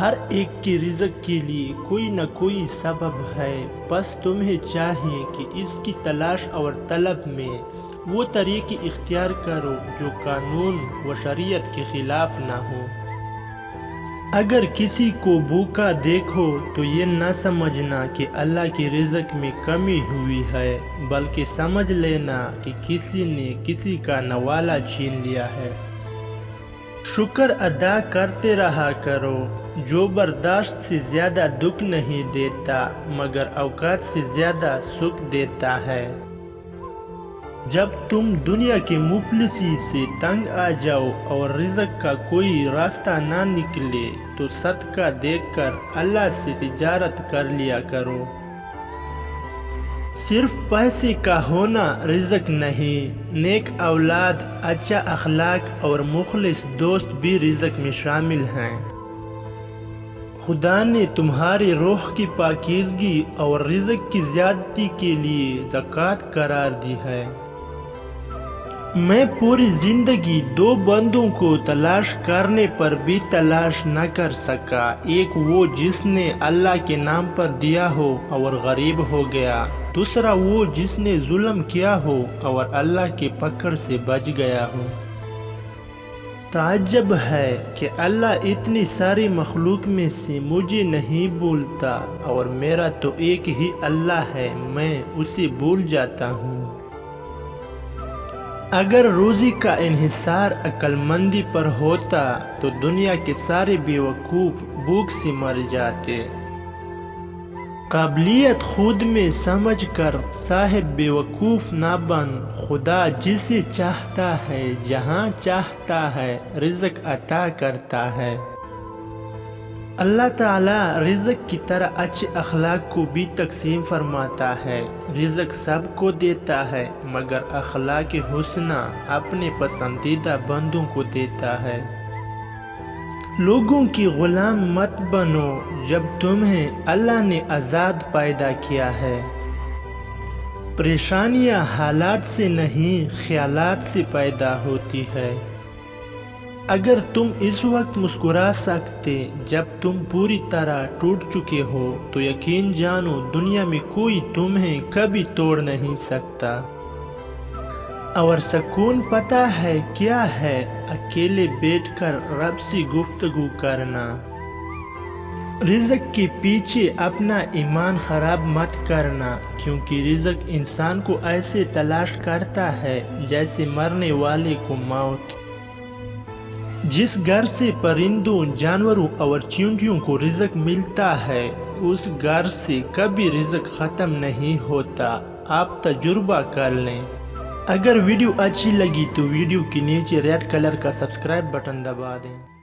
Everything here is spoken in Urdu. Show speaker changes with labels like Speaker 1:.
Speaker 1: ہر ایک کے رزق کے لیے کوئی نہ کوئی سبب ہے، بس تمہیں چاہیے کہ اس کی تلاش اور طلب میں وہ طریقے اختیار کرو جو قانون و شریعت کے خلاف نہ ہو۔ اگر کسی کو بھوکا دیکھو تو یہ نہ سمجھنا کہ اللہ کے رزق میں کمی ہوئی ہے، بلکہ سمجھ لینا کہ کسی نے کسی کا نوالا چھین لیا ہے۔ شکر ادا کرتے رہا کرو، جو برداشت سے زیادہ دکھ نہیں دیتا مگر اوقات سے زیادہ سکھ دیتا ہے۔ جب تم دنیا کی مفلسی سے تنگ آ جاؤ اور رزق کا کوئی راستہ نہ نکلے تو صدقہ دے کر اللہ سے تجارت کر لیا کرو۔ صرف پیسے کا ہونا رزق نہیں، نیک اولاد، اچھا اخلاق اور مخلص دوست بھی رزق میں شامل ہیں۔ خدا نے تمہاری روح کی پاکیزگی اور رزق کی زیادتی کے لیے زکوٰۃ قرار دی ہے۔ میں پوری زندگی دو بندوں کو تلاش کرنے پر بھی تلاش نہ کر سکا، ایک وہ جس نے اللہ کے نام پر دیا ہو اور غریب ہو گیا، دوسرا وہ جس نے ظلم کیا ہو اور اللہ کے پکڑ سے بچ گیا ہو۔ تعجب ہے کہ اللہ اتنی ساری مخلوق میں سے مجھے نہیں بھولتا، اور میرا تو ایک ہی اللہ ہے، میں اسے بھول جاتا ہوں۔ اگر روزی کا انحصار عقل مندی پر ہوتا تو دنیا کے سارے بیوقوف بھوک سے مر جاتے۔ قابلیت خود میں سمجھ کر صاحب بیوقوف نہ بن، خدا جسے چاہتا ہے جہاں چاہتا ہے رزق عطا کرتا ہے۔ اللہ تعالیٰ رزق کی طرح اچھے اخلاق کو بھی تقسیم فرماتا ہے۔ رزق سب کو دیتا ہے مگر اخلاق حسنہ اپنے پسندیدہ بندوں کو دیتا ہے۔ لوگوں کی غلام مت بنو جب تمہیں اللہ نے آزاد پیدا کیا ہے۔ پریشانیاں حالات سے نہیں خیالات سے پیدا ہوتی ہے۔ اگر تم اس وقت مسکرا سکتے جب تم پوری طرح ٹوٹ چکے ہو تو یقین جانو دنیا میں کوئی تمہیں کبھی توڑ نہیں سکتا۔ اور سکون پتہ ہے کیا ہے؟ اکیلے بیٹھ کر رب سے گفتگو کرنا۔ رزق کے پیچھے اپنا ایمان خراب مت کرنا، کیونکہ رزق انسان کو ایسے تلاش کرتا ہے جیسے مرنے والے کو موت۔ جس گھر سے پرندوں، جانوروں اور چیونٹیوں کو رزق ملتا ہے اس گھر سے کبھی رزق ختم نہیں ہوتا، آپ تجربہ کر لیں۔ اگر ویڈیو اچھی لگی تو ویڈیو کے نیچے ریڈ کلر کا سبسکرائب بٹن دبا دیں۔